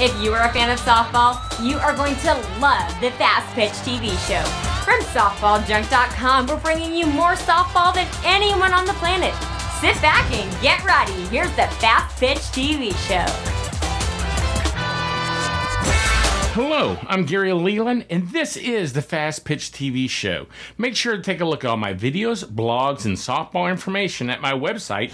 If you are a fan of softball, you are going to love the Fastpitch TV show. From softballjunk.com, we're bringing you more softball than anyone on the planet. Sit back and get ready. Here's the Fastpitch TV show. Hello, I'm Gary Leland, and this is the Fastpitch TV show. Make sure to take a look at all my videos, blogs, and softball information at my website,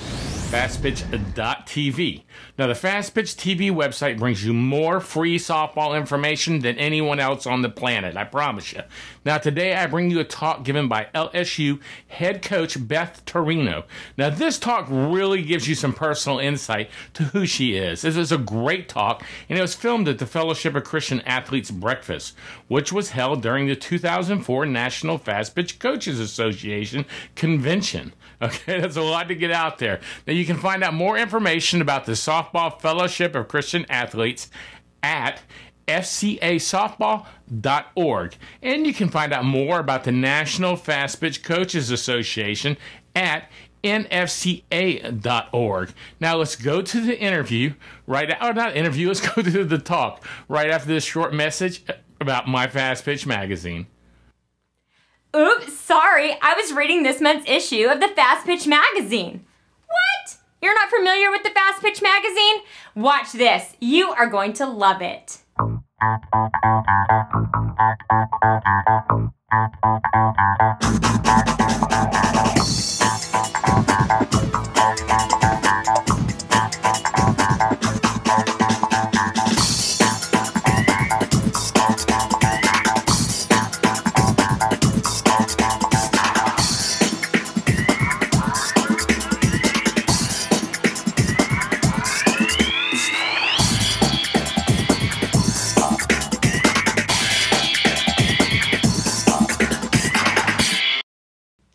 fastpitch.tv. Now, the Fastpitch TV website brings you more free softball information than anyone else on the planet, I promise you. Now, today I bring you a talk given by LSU Head Coach Beth Torina. Now, this talk really gives you some personal insight to who she is. This is a great talk, and it was filmed at the Fellowship of Christian Athletes Breakfast, which was held during the 2004 National Fastpitch Coaches Association Convention. Okay, that's a lot to get out there. Now, you can find out more information about the Softball Fellowship of Christian Athletes at fcasoftball.org. And you can find out more about the National Fastpitch Coaches Association at NFCA.org. Now let's go to the interview let's go to the talk right after this short message about my Fastpitch magazine. Oops, sorry, I was reading this month's issue of the Fastpitch magazine. What? You're not familiar with the Fastpitch magazine? Watch this. You are going to love it.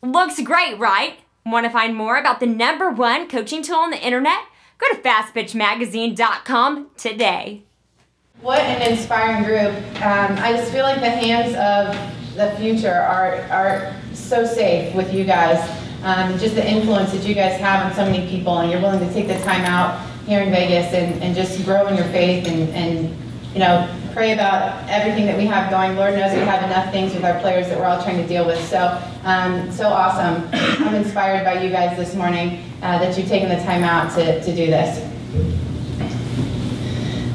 Looks great, right? Want to find more about the #1 coaching tool on the internet? Go to fastpitchmagazine.com today. What an inspiring group. I just feel like the hands of the future are so safe with you guys. Just the influence that you guys have on so many people, and you're willing to take the time out here in Vegas and just grow in your faith and you know, pray about everything that we have going. Lord knows we have enough things with our players that we're all trying to deal with. So, so awesome. I'm inspired by you guys this morning that you've taken the time out to do this.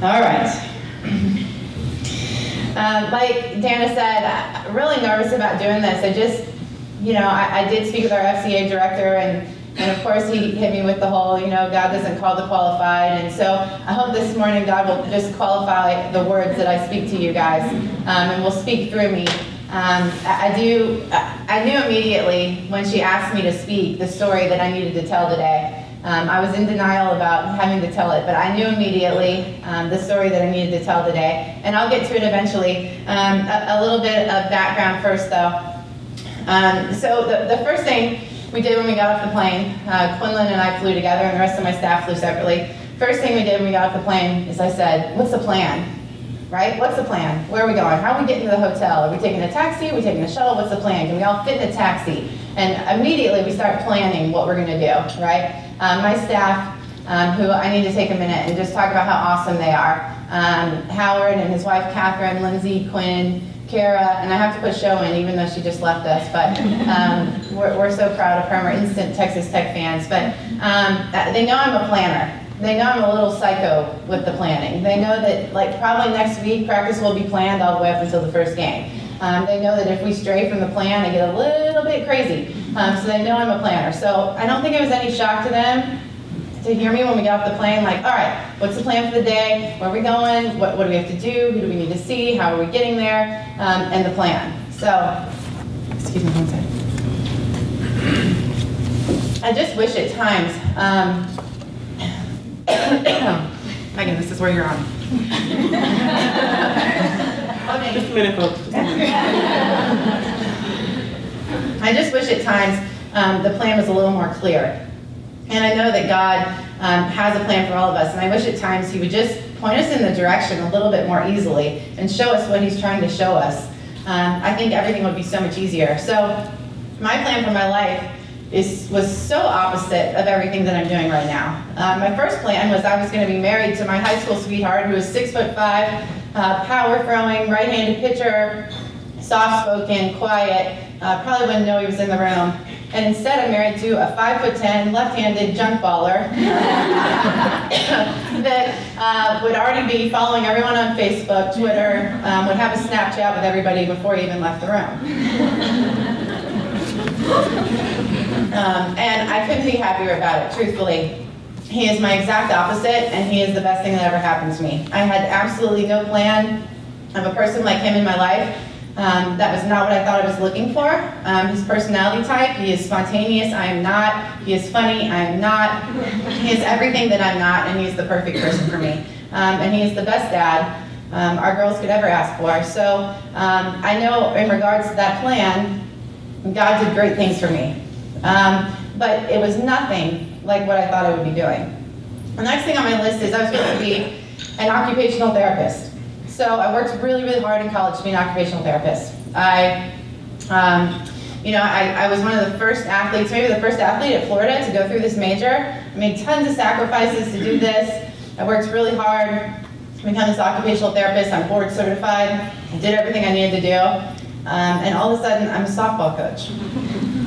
All right. Like Dana said, I'm really nervous about doing this. I did speak with our FCA director, and of course he hit me with the whole, God doesn't call the qualified. And so I hope this morning God will just qualify the words that I speak to you guys, and will speak through me. I knew immediately when she asked me to speak the story that I needed to tell today. I was in denial about having to tell it, but I knew immediately the story that I needed to tell today. And I'll get to it eventually. A little bit of background first, though. So the first thing we did when we got off the plane, Quinlan and I flew together, and the rest of my staff flew separately. First thing we did when we got off the plane is I said, what's the plan? Right? What's the plan? Where are we going? How are we getting to the hotel? Are we taking a taxi? Are we taking a shuttle? What's the plan? Can we all fit in a taxi? And immediately we start planning what we're going to do, right? My staff, who I need to take a minute and just talk about how awesome they are. Howard and his wife Catherine, Lindsay, Quinn, Kara, and I have to put Show in even though she just left us, but we're so proud of her. We're instant Texas Tech fans, but they know I'm a planner. They know I'm a little psycho with the planning. They know that probably next week practice will be planned all the way up until the first game. They know that if we stray from the plan, I get a little bit crazy. So they know I'm a planner. So I don't think it was any shock to them to hear me when we got off the plane, all right, what's the plan for the day? Where are we going? What do we have to do? Who do we need to see? How are we getting there? And the plan. So, excuse me one second. I just wish at times, Megan, this is where you're on. Okay. Just a minute, folks. I just wish at times the plan was a little more clear. And I know that God has a plan for all of us, and I wish at times He would just point us in the direction a little bit more easily and show us what He's trying to show us. I think everything would be so much easier. So my plan for my life was so opposite of everything that I'm doing right now. My first plan was I was going to be married to my high school sweetheart who was 6'5", power throwing, right-handed pitcher, soft-spoken, quiet, probably wouldn't know he was in the room. And instead I'm married to a 5'10", left-handed junk baller that would already be following everyone on Facebook, Twitter, would have a Snapchat with everybody before he even left the room. And I couldn't be happier about it, truthfully. He is my exact opposite, and he is the best thing that ever happened to me. I had absolutely no plan of a person like him in my life. That was not what I thought I was looking for. His personality type, he is spontaneous, I am not. He is funny, I am not. He is everything that I'm not, and he's the perfect person for me. And he is the best dad our girls could ever ask for. So I know in regards to that plan, God did great things for me. But it was nothing like what I thought I would be doing. The next thing on my list is I was supposed to be an occupational therapist. So I worked really, really hard in college to be an occupational therapist. I was one of the first athletes, maybe the first athlete at Florida to go through this major. I made tons of sacrifices to do this. I worked really hard to become this occupational therapist. I'm board certified. I did everything I needed to do. And all of a sudden, I'm a softball coach,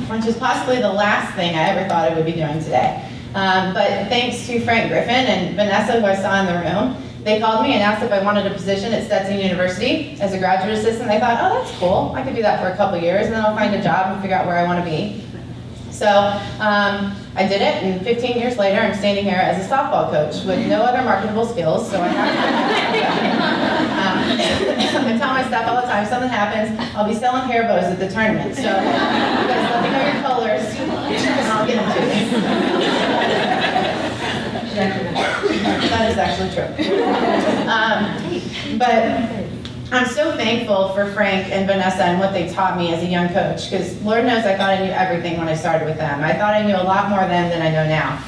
which is possibly the last thing I ever thought I would be doing today. But thanks to Frank Griffin and Vanessa, who I saw in the room, they called me and asked if I wanted a position at Stetson University as a graduate assistant. They thought, oh, that's cool. I could do that for a couple years, and then I'll find a job and figure out where I want to be. So I did it, and 15 years later, I'm standing here as a softball coach with no other marketable skills, so I have to I tell my staff all the time, if something happens, I'll be selling hair bows at the tournament. So you guys let me know your colors, and I'll get them to you. That is actually true. But I'm so thankful for Frank and Vanessa and what they taught me as a young coach, because Lord knows I thought I knew everything when I started with them. I thought I knew a lot more then than I know now.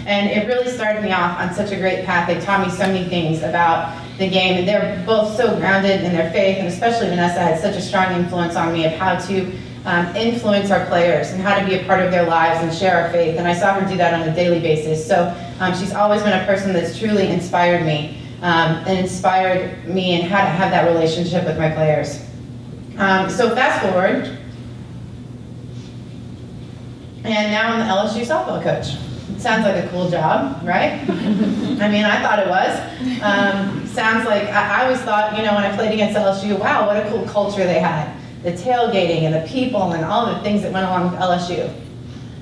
And it really started me off on such a great path. They taught me so many things about the game, and they're both so grounded in their faith, and especially Vanessa had such a strong influence on me of how to influence our players and how to be a part of their lives and share our faith. And I saw her do that on a daily basis. So she's always been a person that's truly inspired me and inspired me in how to have that relationship with my players. So fast forward, and now I'm the LSU softball coach. It sounds like a cool job, right? I mean, I thought it was. Sounds like, I always thought, when I played against LSU, wow, what a cool culture they had. The tailgating and the people and all the things that went along with LSU.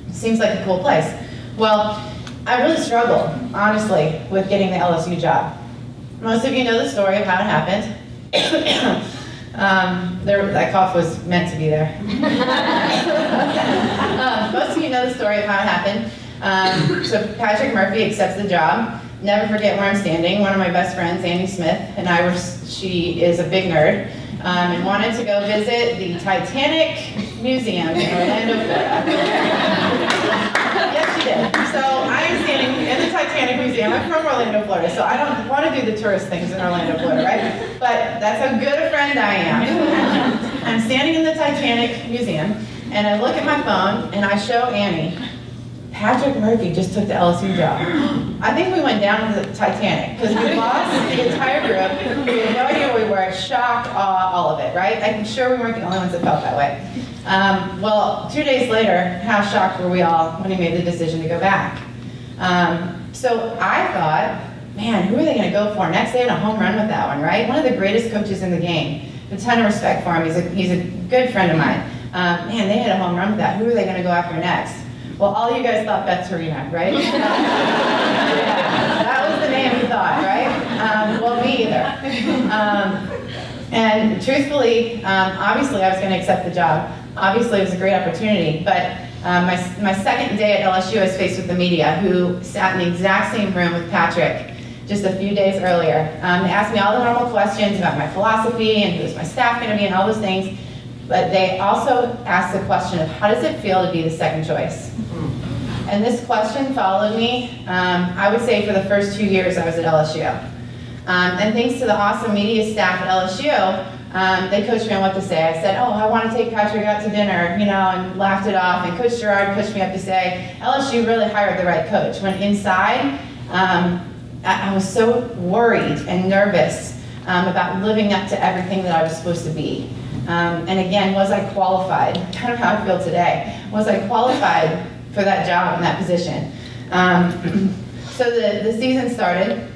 It seems like a cool place. Well, I really struggled, honestly, with getting the LSU job. Most of you know the story of how it happened. That cough was meant to be there. Most of you know the story of how it happened. So Patrick Murphy accepts the job. Never forget where I'm standing. One of my best friends, Andy Smith, and she is a big nerd, and wanted to go visit the Titanic Museum in Orlando, Florida. Yes, she did. So I am standing in the Titanic Museum. I'm from Orlando, Florida, so I don't want to do the tourist things in Orlando, Florida, right? But that's how good a friend I am. I'm standing in the Titanic Museum, and I look at my phone, and I show Annie, Patrick Murphy just took the LSU job. I think we went down to the Titanic because we lost the entire group. We had no idea where we were. Shock, awe, all of it, right? I'm sure we weren't the only ones that felt that way. Well, 2 days later, how shocked were we all when he made the decision to go back? So I thought, man, who are they going to go for next? They had a home run with that one, right? One of the greatest coaches in the game. A ton of respect for him. He's a good friend of mine. Man, they had a home run with that. Who are they going to go after next? Well, all you guys thought Beth Torina, right? Yeah, that was the name you thought, right? Well, me either. And truthfully, obviously I was going to accept the job. Obviously it was a great opportunity, but my second day at LSU I was faced with the media who sat in the exact same room with Patrick just a few days earlier. They asked me all the normal questions about my philosophy and who's my staff going to be and all those things. But they also asked the question of how does it feel to be the second choice? And this question followed me, I would say, for the first 2 years I was at LSU. And thanks to the awesome media staff at LSU, they coached me on what to say. I said, oh, I want to take Patrick out to dinner, you know, and laughed it off. And Coach Gerard pushed me up to say, LSU really hired the right coach. When inside, I was so worried and nervous about living up to everything that I was supposed to be. And again, was I qualified? Kind of how I feel today. Was I qualified for that job and that position? So the season started.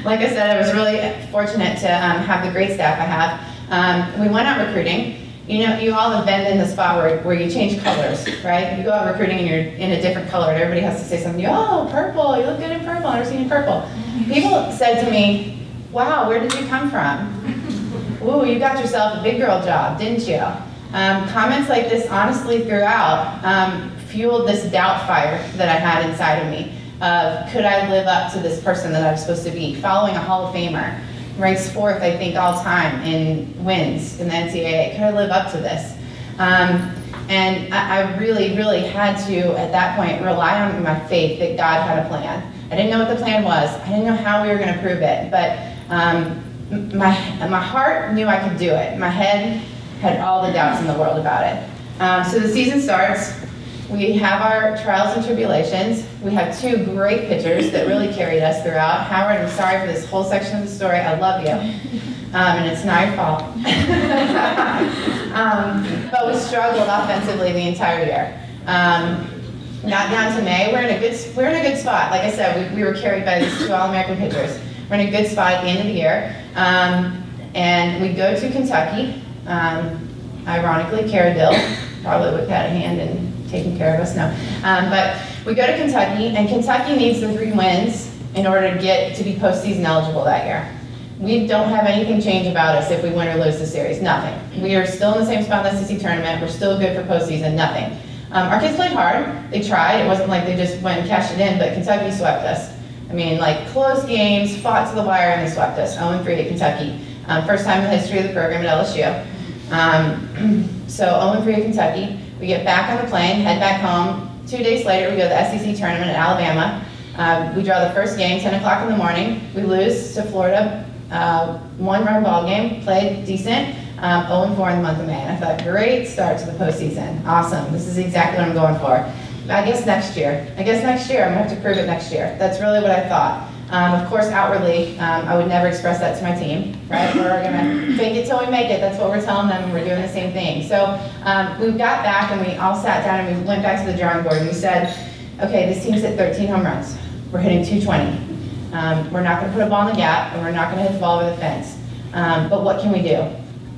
Like I said, I was really fortunate to have the great staff I have. We went out recruiting. You know, you all have been in the spot where you change colors, right? You go out recruiting and you're in a different color and everybody has to say something. Oh, purple, you look good in purple, I've never seen you purple. People said to me, wow, where did you come from? Ooh, you got yourself a big girl job, didn't you? Comments like this, honestly, throughout, fueled this doubt fire that I had inside of me. Could I live up to this person that I was supposed to be? Following a Hall of Famer, ranks 4th, I think, all time in wins in the NCAA. Could I live up to this? And I really, really had to, at that point, rely on my faith that God had a plan. I didn't know what the plan was. I didn't know how we were going to prove it, but my heart knew I could do it. My head had all the doubts in the world about it. So the season starts. We have our trials and tribulations. We have 2 great pitchers that really carried us throughout. Howard, I'm sorry for this whole section of the story. I love you. And it's not your fault. But we struggled offensively the entire year. Got down to May. We're in a good spot. Like I said, we were carried by these 2 All-American pitchers. We're in a good spot at the end of the year. And we go to Kentucky. Ironically, Kara Dill probably would have had a hand in taking care of us, no. But we go to Kentucky, and Kentucky needs the 3 wins in order to get to be postseason eligible that year. We don't have anything change about us if we win or lose the series, nothing. We are still in the same spot in the SEC tournament, we're still good for postseason, nothing. Our kids played hard, they tried, it wasn't like they just went and cashed it in, but Kentucky swept us. I mean, like close games, fought to the wire, and they swept us, 0-3 at Kentucky. First time in the history of the program at LSU. So 0-3 at Kentucky. We get back on the plane, head back home. 2 days later, we go to the SEC tournament in Alabama. We draw the first game, 10 o'clock in the morning. We lose to Florida, 1-run ball game, played decent, 0-4 in the month of May. And I thought, great start to the postseason. Awesome, this is exactly what I'm going for. I guess next year, I'm gonna have to prove it next year. That's really what I thought. Of course, outwardly, I would never express that to my team, right? We're gonna fake it till we make it. That's what we're telling them, and we're doing the same thing. So we got back, and we all sat down, and we went back to the drawing board, and we said, okay, this team's hit 13 home runs. We're hitting 220. We're not gonna put a ball in the gap, and we're not gonna hit the ball over the fence. But what can we do?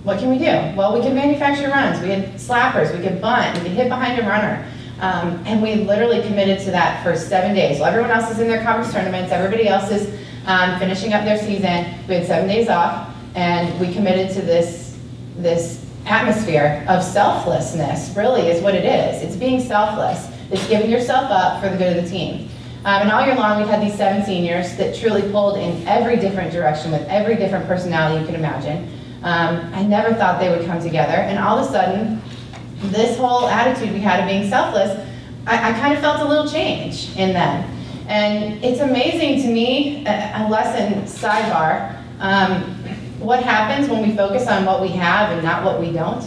What can we do? Well, we can manufacture runs. We had slappers, we could bunt, we could hit behind a runner. And we literally committed to that for 7 days. Well, everyone else is in their conference tournaments, everybody else is finishing up their season. We had 7 days off, and we committed to this atmosphere of selflessness, really is what it is. It's being selfless. It's giving yourself up for the good of the team. And all year long, we had these 7 seniors that truly pulled in every different direction with every different personality you could imagine. I never thought they would come together, and all of a sudden, this whole attitude we had of being selfless, I kind of felt a little change in them. And it's amazing to me, a lesson sidebar, what happens when we focus on what we have and not what we don't?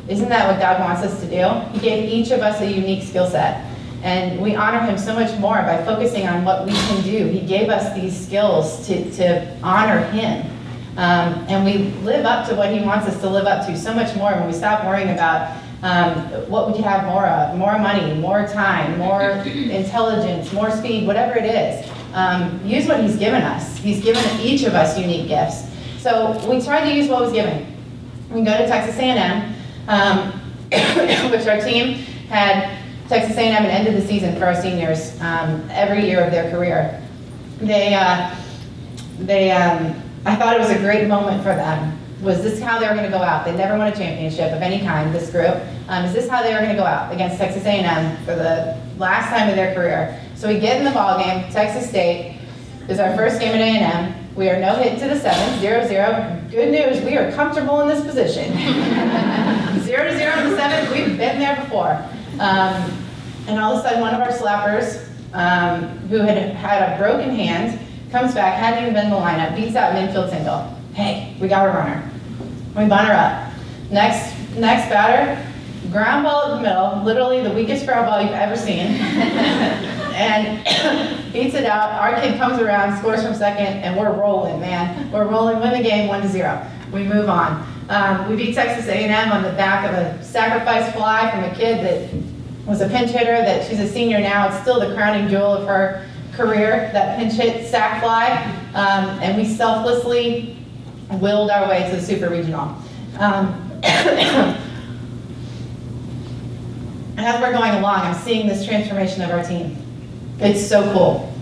Isn't that what God wants us to do? He gave each of us a unique skill set. And we honor him so much more by focusing on what we can do. He gave us these skills to honor him. And we live up to what he wants us to live up to so much more when we stop worrying about what we could have more of, more money, more time, more intelligence, more speed, whatever it is. Use what he's given us. He's given each of us unique gifts. So we tried to use what was given. We go to Texas A&M, which our team had Texas A&M and ended the season for our seniors every year of their career. I thought it was a great moment for them. Was this how they were going to go out? They never won a championship of any kind, this group. Is this how they were going to go out against Texas A&M for the last time of their career? So we get in the ball game. Texas State is our first game at A&M. We are no hit to the 7th, 0-0. Good news, we are comfortable in this position. 0-0 in the 7th, we've been there before. And all of a sudden, one of our slappers, who had a broken hand, comes back, hadn't even been in the lineup, beats out an infield single. Hey, we got a runner. We bunt her up. Next batter, ground ball in the middle, literally the weakest ground ball you've ever seen. And beats it out. Our kid comes around, scores from second, and we're rolling, man. We're rolling, win the game 1-0. We move on. We beat Texas A&M on the back of a sacrifice fly from a kid that was a pinch hitter, that she's a senior now. It's still the crowning jewel of her career, that pinch hit sack fly. And we selflessly willed our way to the Super Regional. And as we're going along, I'm seeing this transformation of our team. It's so cool.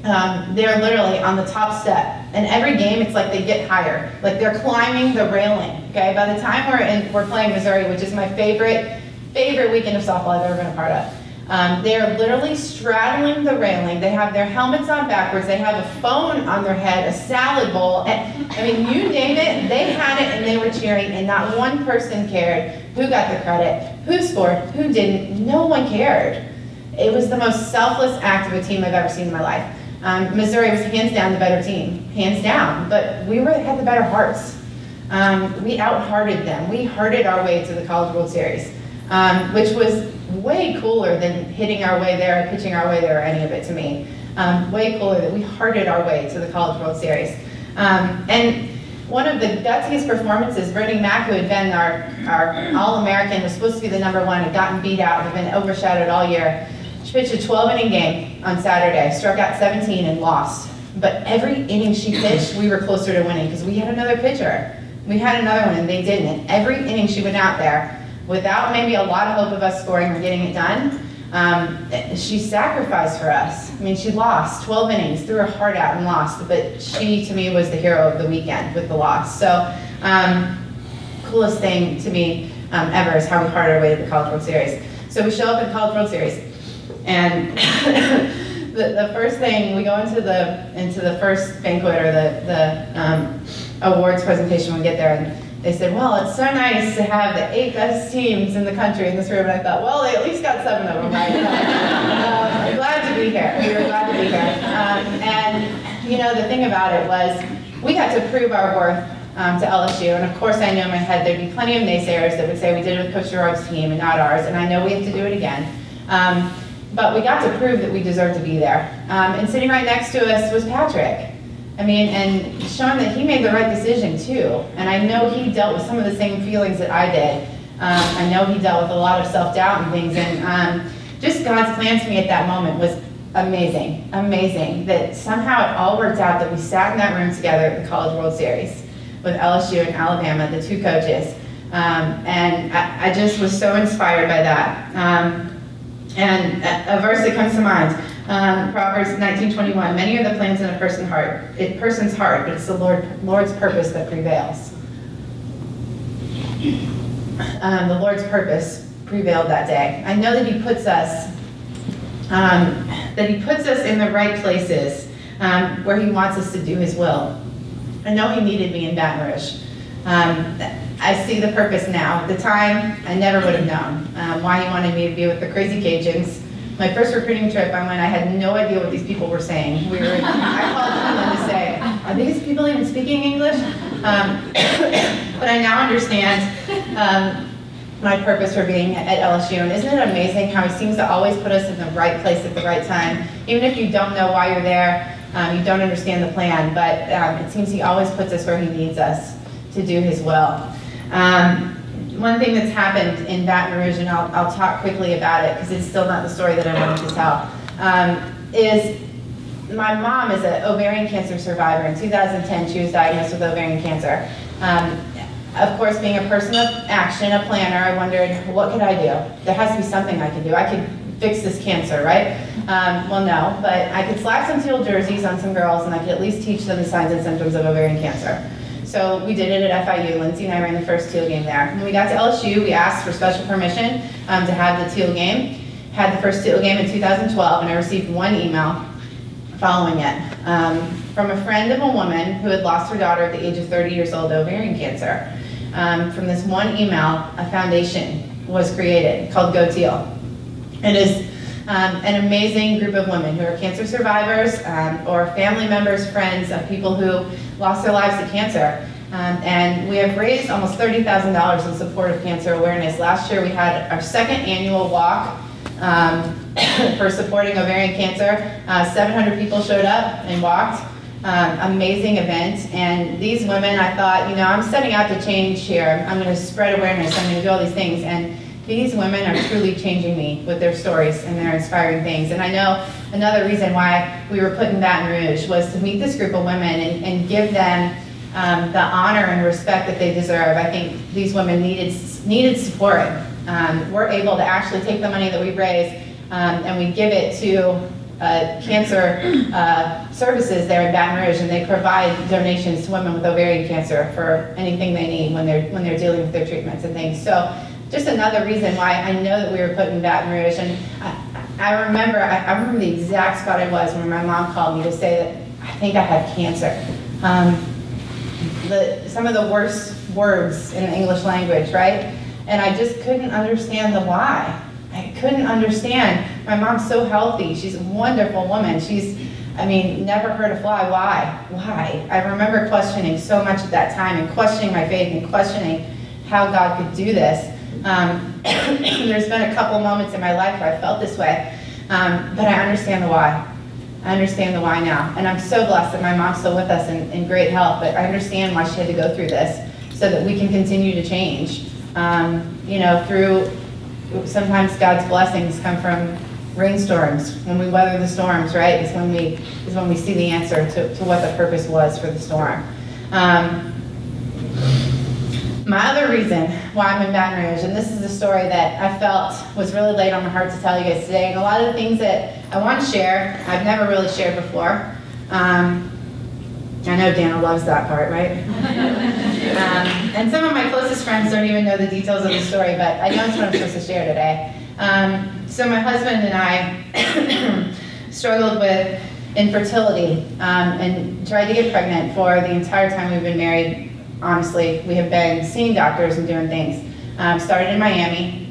They're literally on the top step. And every game, it's like they get higher. Like they're climbing the railing, okay? By the time we're playing Missouri, which is my favorite weekend of softball I've ever been a part of, they're literally straddling the railing. They have their helmets on backwards. They have a phone on their head, a salad bowl. And, I mean, you name it, they had it and they were cheering, and not one person cared who got the credit, who scored, who didn't. No one cared. It was the most selfless act of a team I've ever seen in my life. Missouri was hands down the better team, hands down, but we had the better hearts. We out-hearted them. We hearted our way to the College World Series, which was way cooler than hitting our way there, pitching our way there, or any of it to me. Way cooler that we hearted our way to the College World Series. And one of the gutsiest performances, Brittany Mack, who had been our All-American, was supposed to be the #1, had gotten beat out, had been overshadowed all year. She pitched a 12-inning game on Saturday, struck out 17 and lost. But every inning she pitched, we were closer to winning because we had another pitcher. We had another one and they didn't. And every inning she went out there, without maybe a lot of hope of us scoring or getting it done, she sacrificed for us. I mean, she lost 12 innings, threw her heart out and lost, but she, to me, was the hero of the weekend with the loss. So, coolest thing to me ever is how we hearted our way to the College World Series. So we show up at the College World Series, and the first thing, we go into the first banquet, or the awards presentation when we get there, and they said, well, it's so nice to have the 8 best teams in the country in this room. And I thought, well, they at least got 7 of them, right? I'm glad to be here. We were glad to be here. And, you know, the thing about it was we had to prove our worth to LSU. And, of course, I know in my head there'd be plenty of naysayers that would say we did it with Coach Gerard's team and not ours. And I know we have to do it again. But we got to prove that we deserved to be there. And sitting right next to us was Patrick. I mean, and showing that he made the right decision too. And I know he dealt with some of the same feelings that I did. I know he dealt with a lot of self-doubt and things. And just God's plan to me at that moment was amazing, amazing. That somehow it all worked out that we sat in that room together at the College World Series with LSU and Alabama, the 2 coaches. And I just was so inspired by that. And a verse that comes to mind, Proverbs 19:21. Many are the plans in a person's heart, but it's the Lord's purpose that prevails. The Lord's purpose prevailed that day. I know that He puts us, in the right places where He wants us to do His will. I know He needed me in Baton Rouge. I see the purpose now. At the time, I never would have known why He wanted me to be with the Crazy Cajuns. My first recruiting trip, I had no idea what these people were saying. I called Leland to say, are these people even speaking English? But I now understand my purpose for being at LSU. And isn't it amazing how He seems to always put us in the right place at the right time? Even if you don't know why you're there, you don't understand the plan, but it seems He always puts us where He needs us to do His will. One thing that's happened in Baton Rouge, and I'll talk quickly about it because it's still not the story that I wanted to tell, is my mom is an ovarian cancer survivor. In 2010, she was diagnosed with ovarian cancer. Of course, being a person of action, a planner, I wondered, what could I do? There has to be something I can do. I could fix this cancer, right? Well, no, but I could slap some teal jerseys on some girls and I could at least teach them the signs and symptoms of ovarian cancer. So we did it at FIU. Lindsay and I ran the first teal game there. When we got to LSU, we asked for special permission to have the teal game. Had the first teal game in 2012, and I received one email following it from a friend of a woman who had lost her daughter at the age of 30 years old to ovarian cancer. From this one email, a foundation was created called Go Teal. It is an amazing group of women who are cancer survivors or family members, friends of people who lost their lives to cancer. And we have raised almost $30,000 in support of cancer awareness. Last year we had our second annual walk for supporting ovarian cancer. 700 people showed up and walked. Amazing event. And these women, I thought, I'm setting out to change here. I'm going to spread awareness. I'm going to do all these things. And these women are truly changing me with their stories and their inspiring things. And I know another reason why we were put in Baton Rouge was to meet this group of women and give them the honor and respect that they deserve. I think these women needed support. We're able to actually take the money that we've raised and we give it to cancer services there in Baton Rouge, and they provide donations to women with ovarian cancer for anything they need when they're dealing with their treatments and things. So just another reason why I know that we were put in Baton Rouge. And I remember the exact spot I was when my mom called me to say that I think I had cancer. Some of the worst words in the English language, right? And I just couldn't understand the why. I couldn't understand. My mom's so healthy. She's a wonderful woman. Never hurt a fly. Why? I remember questioning so much at that time and questioning my faith and questioning how God could do this. There's been a couple moments in my life where I felt this way, but I understand the why. I understand the why now. And I'm so blessed that my mom's still with us in great health, but I understand why she had to go through this so that we can continue to change. Through sometimes God's blessings come from rainstorms. When we weather the storms, right, is when we see the answer to what the purpose was for the storm. My other reason why I'm in Baton Rouge, and this is a story that I felt was really laid on my heart to tell you guys today, and a lot of the things that I want to share, I've never really shared before. I know Dana loves that part, right? And some of my closest friends don't even know the details of the story, but I know it's what I'm supposed to share today. So my husband and I struggled with infertility and tried to get pregnant for the entire time we've been married. Honestly, we have been seeing doctors and doing things. Started in Miami,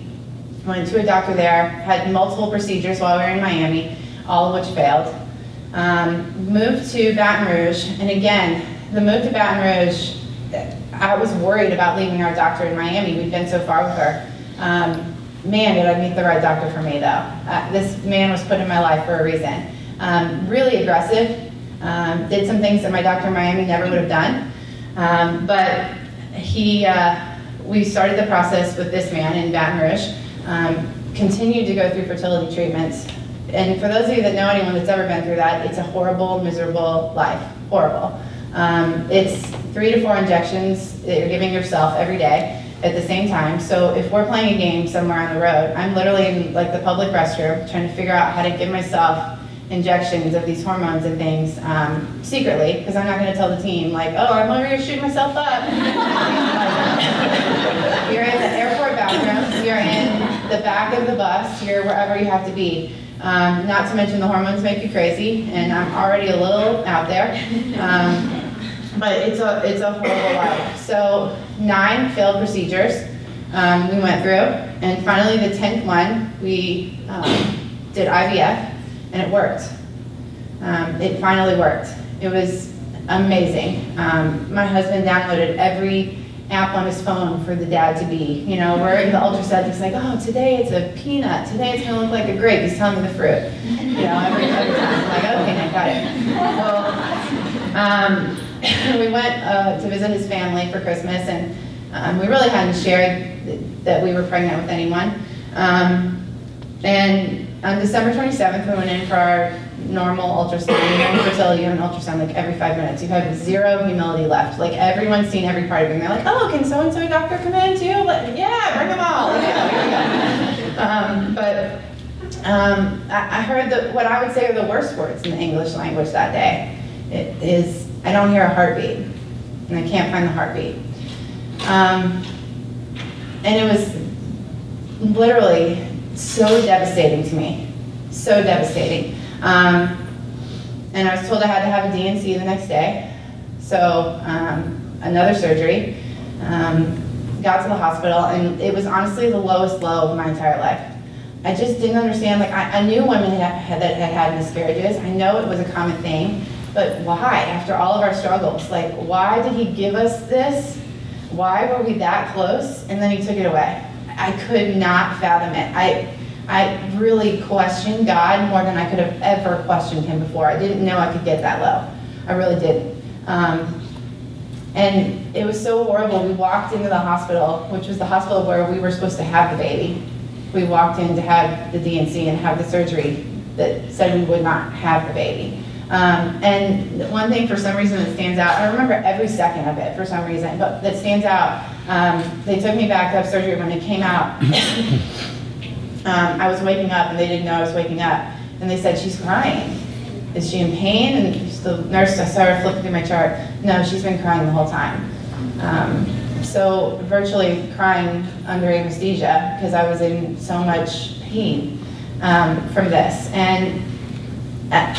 went to a doctor there, had multiple procedures while we were in Miami, all of which failed. Moved to Baton Rouge, and again, the move to Baton Rouge, I was worried about leaving our doctor in Miami. We'd been so far with her. Man, did I meet the right doctor for me, though. This man was put in my life for a reason. Really aggressive, did some things that my doctor in Miami never would have done. But we started the process with this man in Baton Rouge, continued to go through fertility treatments. And for those of you that know anyone that's ever been through that, it's a horrible, miserable life. Horrible. It's 3 to 4 injections that you're giving yourself every day at the same time. So if we're playing a game somewhere on the road, I'm literally in like the public restroom trying to figure out how to give myself injections of these hormones and things secretly, because I'm not going to tell the team, like, oh, I'm over here shooting myself up. You're in the airport bathroom, you're in the back of the bus, you're wherever you have to be. Not to mention the hormones make you crazy, and I'm already a little out there. But it's a horrible life. So 9 failed procedures we went through, and finally the 10th one, we did IVF. And it worked. It finally worked. It was amazing. My husband downloaded every app on his phone for the dad to be. We're in the ultrasound, he's like, oh, today it's a peanut. Today it's going to look like a grape. He's telling me the fruit. Every time. I'm like, okay, I got it. Well, we went to visit his family for Christmas, and we really hadn't shared that we were pregnant with anyone. And on December 27th, we went in for our normal ultrasound. Fertility, you have an ultrasound like every 5 minutes. You have 0 humility left. Like everyone's seen every part of it. And they're like, oh, can so-and-so doctor come in too? Like, yeah, bring them all. I heard what I would say are the worst words in the English language that day. It is, I don't hear a heartbeat, and I can't find the heartbeat. And it was literally so devastating to me, so devastating. And I was told I had to have a DNC the next day, so another surgery. Got to the hospital, and it was honestly the lowest low of my entire life. I just didn't understand. Like, I knew women that had miscarriages. I know it was a common thing, but why? After all of our struggles, like, why did he give us this? Why were we that close? And then he took it away. I could not fathom it. I really questioned God more than I could have ever questioned him before. I didn't know I could get that low. I really didn't. And it was so horrible. We walked into the hospital, which was the hospital where we were supposed to have the baby. We walked in to have the DNC and have the surgery that said we would not have the baby. And one thing for some reason that stands out, I remember every second of it for some reason, but that stands out, they took me back to have surgery. When it came out, I was waking up and they didn't know I was waking up. And they said, she's crying. Is she in pain? And the nurse, I saw her flipping through my chart. No, she's been crying the whole time. So virtually crying under anesthesia because I was in so much pain from this. And I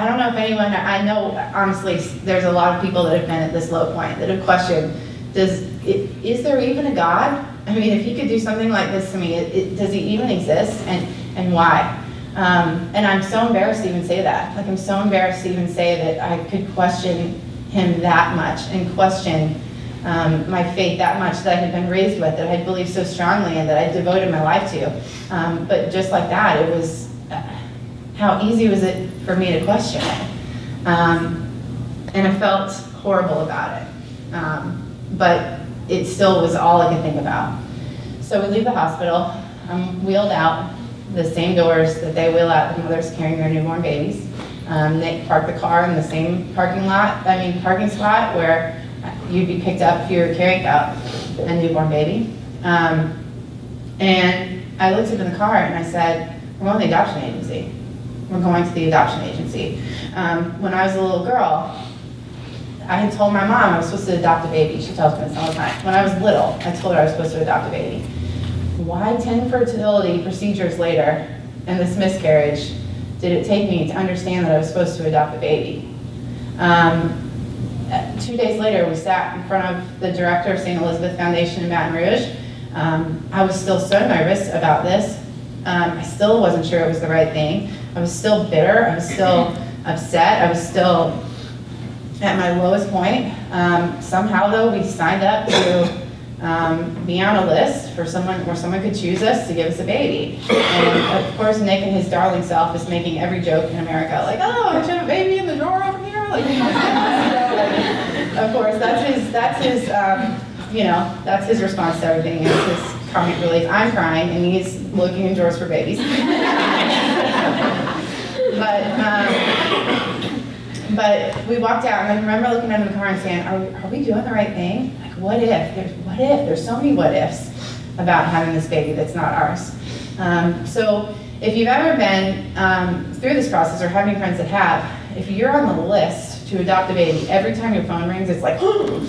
don't know if anyone, I know honestly there's a lot of people that have been at this low point that have questioned, is there even a God? I mean, if he could do something like this to me, does he even exist, and why? And I'm so embarrassed to even say that. Like, I'm so embarrassed to even say that I could question him that much and question my faith that much that I had been raised with, that I had believed so strongly and that I devoted my life to. But just like that, it was, how easy was it for me to question it? And I felt horrible about it. But it still was all I could think about. So we leave the hospital. I'm wheeled out the same doors that they wheel out the mothers carrying their newborn babies. They park the car in the same parking spot where you'd be picked up if you were carrying out a newborn baby. And I looked up in the car and I said, we're going to the adoption agency. We're going to the adoption agency. When I was a little girl, I had told my mom I was supposed to adopt a baby. She tells me this all the time. When I was little, I told her I was supposed to adopt a baby. Why 10 fertility procedures later and this miscarriage did it take me to understand that I was supposed to adopt a baby? 2 days later, we sat in front of the director of St. Elizabeth Foundation in Baton Rouge. I was still so nervous about this. I still wasn't sure it was the right thing. I was still bitter. I was still upset. I was still at my lowest point. Somehow, though, we signed up to be on a list for someone where someone could choose us to give us a baby. And of course, Nick and his darling self is making every joke in America, like, "Oh, don't you have a baby in the drawer over here?" Like, of course, that's his response to everything. It's his comic relief. I'm crying, and he's looking in drawers for babies. But we walked out, and I remember looking out in the car and saying, "Are we doing the right thing? Like, what if? There's so many what ifs about having this baby that's not ours." So if you've ever been through this process or have any friends that have, if you're on the list to adopt a baby, every time your phone rings, it's like, oh,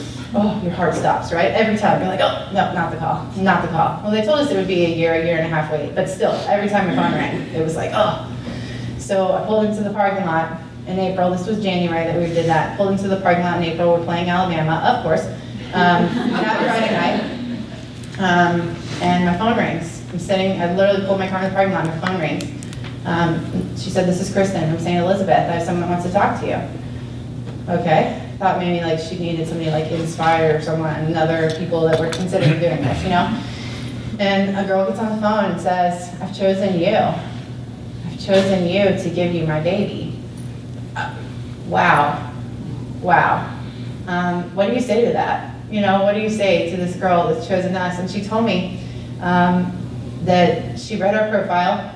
your heart stops, right? Every time. You're like, oh, no, not the call, not the call. Well, they told us it would be a year and a half wait, but still, every time your phone rang, it was like, oh. So I pulled into the parking lot in April. This was January that we did that. Pulled into the parking lot in April. We're playing Alabama, of course, that Friday night. And my phone rings. I literally pulled my car in the parking lot and my phone rings. She said, "This is Kristen from St. Elizabeth. I have someone that wants to talk to you." Okay. Thought maybe like she needed somebody like Inspire or someone, and other people that were considering doing this, you know? And a girl gets on the phone and says, "I've chosen you. I've chosen you to give you my baby." Wow. Wow. What do you say to that? You know, what do you say to this girl that's chosen us? And she told me that she read our profile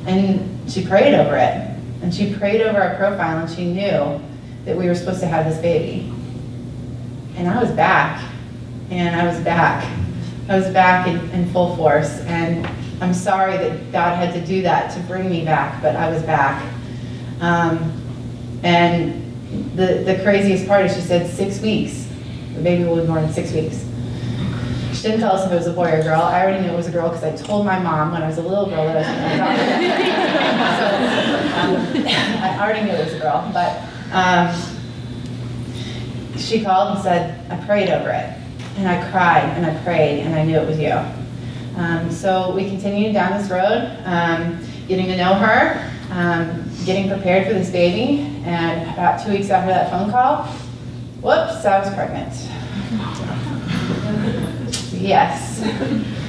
and she prayed over it. And she prayed over our profile and she knew that we were supposed to have this baby. And I was back. And I was back. I was back in full force. And I'm sorry that God had to do that to bring me back, but I was back. And the craziest part is she said 6 weeks. The baby will be born in 6 weeks. She didn't tell us if it was a boy or a girl. I already knew it was a girl because I told my mom when I was a little girl that I was going to adopt her. So I already knew it was a girl. But she called and said, "I prayed over it. And I cried and I prayed and I knew it was you." So we continued down this road, getting to know her, getting prepared for this baby, and about 2 weeks after that phone call, whoops, I was pregnant. Yes.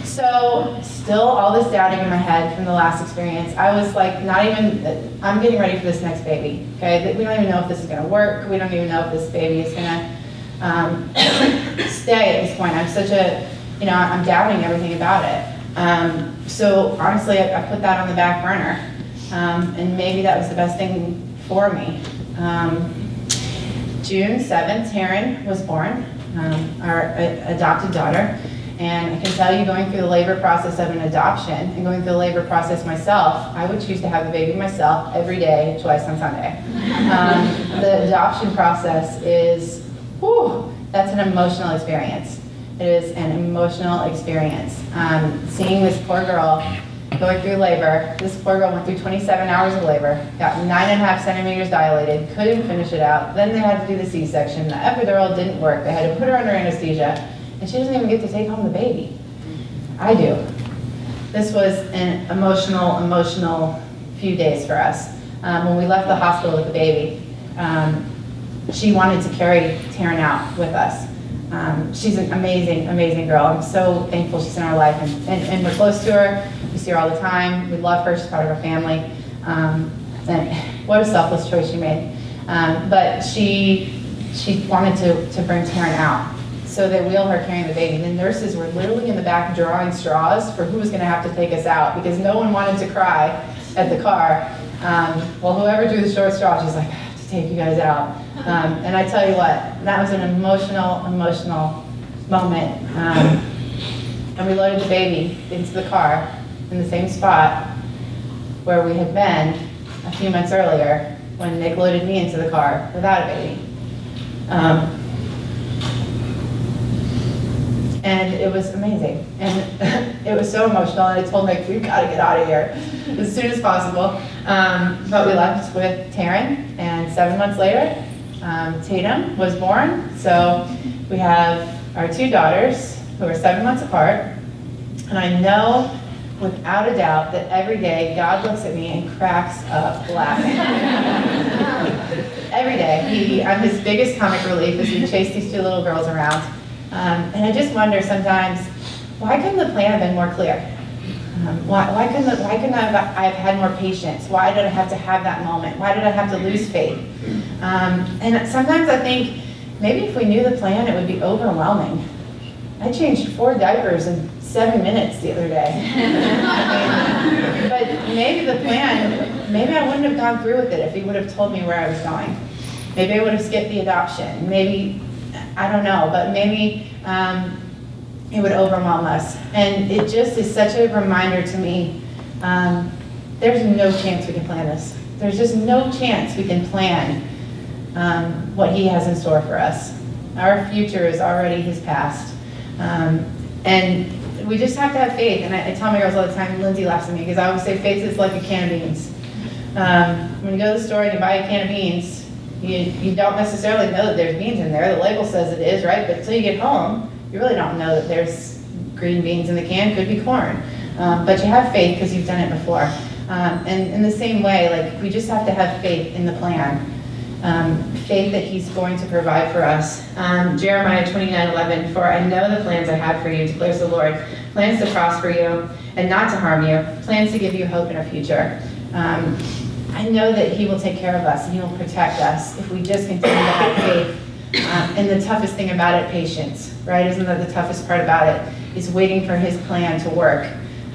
So still all this doubting in my head from the last experience. I was like, I'm getting ready for this next baby, okay? We don't even know if this is gonna work. We don't even know if this baby is gonna stay at this point. I'm doubting everything about it. So honestly, I put that on the back burner. And maybe that was the best thing for me. June 7th, Taryn was born, our adopted daughter. And I can tell you, going through the labor process of an adoption and going through the labor process myself, I would choose to have the baby myself every day, twice on Sunday. The adoption process is, that's an emotional experience. It is an emotional experience. Seeing this poor girl going through labor. This poor girl went through 27 hours of labor, got 9.5 centimeters dilated, couldn't finish it out. Then they had to do the C-section. The epidural didn't work. They had to put her under anesthesia. And she doesn't even get to take home the baby. I do. This was an emotional few days for us. When we left the hospital with the baby, she wanted to carry Taryn out with us. She's an amazing girl. I'm so thankful she's in our life, and we're close to her. We see her all the time. We love her. She's part of our family. And what a selfless choice she made. But she wanted to bring Taryn out. So they wheel her carrying the baby. The nurses were literally in the back drawing straws for who was going to have to take us out because no one wanted to cry at the car. Well, whoever drew the short straw, she's like, I have to take you guys out. And I tell you what, that was an emotional moment. And we loaded the baby into the car in the same spot where we had been a few months earlier when Nick loaded me into the car without a baby. And it was amazing. And it was so emotional, and I told Nick, we've got to get out of here as soon as possible. But we left with Taryn, and 7 months later, Tatum was born. So we have our 2 daughters who are 7 months apart. And I know without a doubt that every day God looks at me and cracks up laughing. Every day. I'm his biggest comic relief as we chase these 2 little girls around. And I just wonder sometimes, why couldn't the plan have been more clear? Why couldn't I have had more patience? Why did I have to have that moment? Why did I have to lose faith? And sometimes I think, maybe if we knew the plan, it would be overwhelming. I changed 4 diapers in 7 minutes the other day. But maybe the plan, maybe I wouldn't have gone through with it if he would have told me where I was going. Maybe I would have skipped the adoption. Maybe, I don't know, but maybe it would overwhelm us. And it just is such a reminder to me, there's no chance we can plan this. There's just no chance we can plan what he has in store for us. Our future is already his past. And we just have to have faith. And I tell my girls all the time, Lindsay laughs at me, because I always say faith is like a can of beans. When you go to the store and you buy a can of beans, you don't necessarily know that there's beans in there. The label says it is, right? But until you get home, you really don't know that there's green beans in the can. Could be corn. But you have faith because you've done it before. And in the same way, like, we just have to have faith in the plan. Faith that he's going to provide for us. Jeremiah 29:11, for I know the plans I have for you, declares the Lord. Plans to prosper you and not to harm you. Plans to give you hope in a future. I know that he will take care of us and he will protect us if we just continue to have faith. And the toughest thing about it, patience, right? Isn't that the toughest part about it? Is waiting for his plan to work.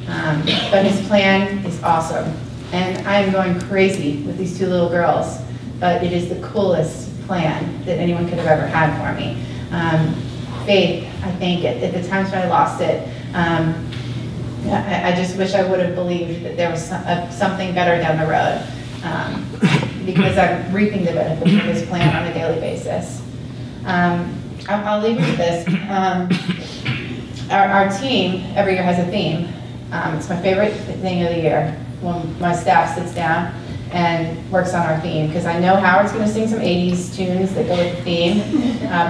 But his plan is awesome. And I am going crazy with these 2 little girls, but it is the coolest plan that anyone could have ever had for me. Faith, I thank it. At the times when I lost it, I just wish I would have believed that there was something better down the road. Because I'm reaping the benefits of his plan on a daily basis. I'll leave you with this. Our team every year has a theme. It's my favorite thing of the year when my staff sits down and works on our theme, because I know Howard's going to sing some 80s tunes that go with the theme.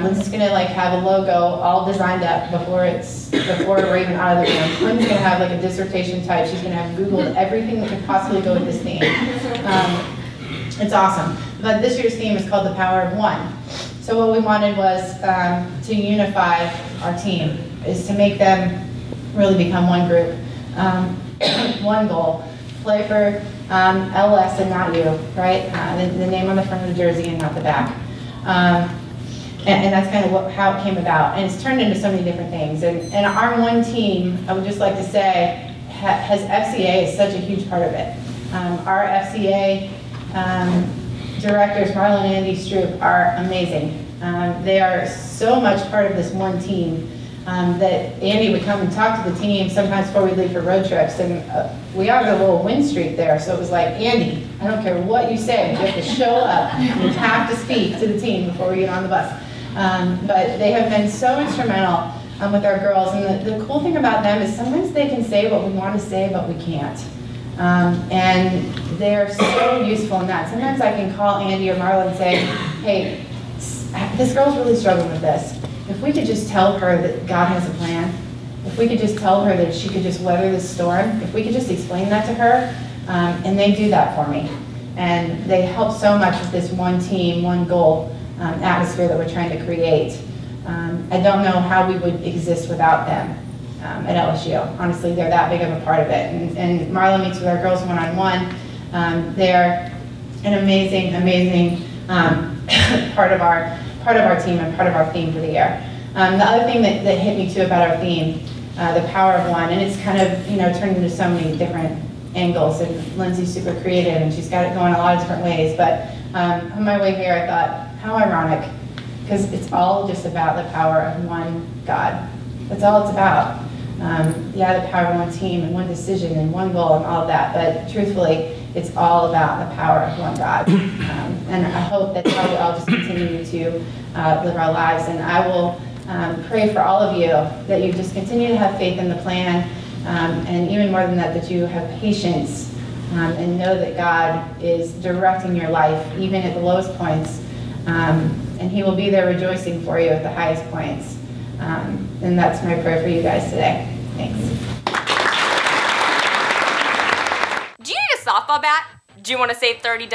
Lindsay's going to like have a logo all designed up before we're even out of the room. Lynn's going to have like a dissertation type. She's going to have Googled everything that could possibly go with this theme. It's awesome. But this year's theme is called The Power of One. So what we wanted was to unify our team, is to make them really become one group, one goal. Play for LS and not you, right? The name on the front of the jersey and not the back. And that's kind of how it came about. And it's turned into so many different things. And our one team, I would just like to say, has FCA is such a huge part of it. Our FCA directors, Marlon and Andy Stroop, are amazing. They are so much part of this one team that Andy would come and talk to the team sometimes before we leave for road trips. And we have a little win streak there, so it was like, Andy, I don't care what you say, you have to show up. You have to speak to the team before we get on the bus. But they have been so instrumental with our girls. And the cool thing about them is sometimes they can say what we want to say, but we can't. And they're so useful in that. Sometimes I can call Andy or Marla and say, hey, this girl's really struggling with this. If we could just tell her that God has a plan, if we could just tell her that she could just weather this storm, if we could just explain that to her, and they do that for me. And they help so much with this one team, one goal atmosphere that we're trying to create. I don't know how we would exist without them at LSU. Honestly, they're that big of a part of it. And Marla meets with our girls one-on-one. They're an amazing, amazing part of our team and part of our theme for the year. The other thing that hit me too about our theme, the power of one, and it's kind of turned into so many different angles. And Lindsay's super creative, and she's got it going a lot of different ways. But on my way here, I thought, how ironic, because it's all just about the power of one God. That's all it's about. Yeah, the power of one team and one decision and one goal and all of that. But truthfully, it's all about the power of one God. And I hope that's how we all just continue to live our lives. And I will pray for all of you that you just continue to have faith in the plan, and even more than that, that you have patience and know that God is directing your life, even at the lowest points, and He will be there rejoicing for you at the highest points. And that's my prayer for you guys today. Thanks. Do you need a softball bat? Do you want to save $30?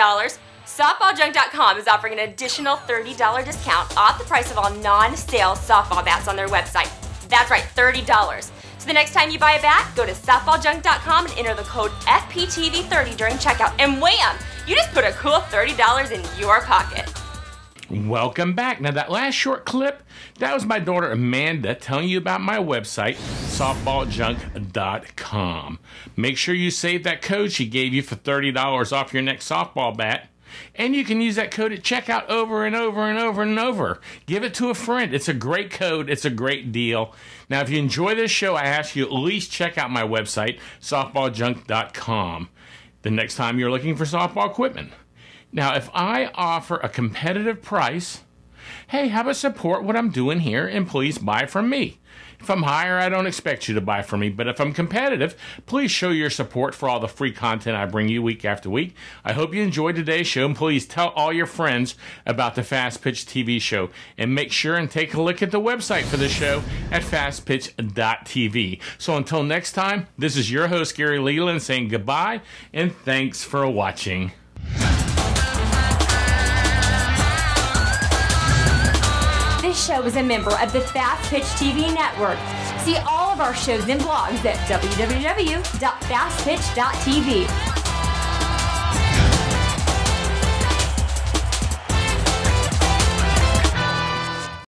SoftballJunk.com is offering an additional $30 discount off the price of all non-sale softball bats on their website. That's right, $30. So the next time you buy a bat, go to SoftballJunk.com and enter the code FPTV30 during checkout, and wham! You just put a cool $30 in your pocket. Welcome back. Now that last short clip, that was my daughter Amanda telling you about my website, softballjunk.com. Make sure you save that code she gave you for $30 off your next softball bat. And you can use that code at checkout over and over and over and over. Give it to a friend. It's a great code. It's a great deal. Now, if you enjoy this show, I ask you at least check out my website, softballjunk.com, the next time you're looking for softball equipment. Now, if I offer a competitive price, hey, how about support what I'm doing here and please buy from me? If I'm higher, I don't expect you to buy from me, but if I'm competitive, please show your support for all the free content I bring you week after week. I hope you enjoyed today's show, and please tell all your friends about the Fastpitch TV show, and make sure and take a look at the website for the show at fastpitch.tv. So until next time, this is your host, Gary Leland, saying goodbye, and thanks for watching. This show is a member of the Fastpitch TV network. See all of our shows and blogs at www.fastpitch.tv.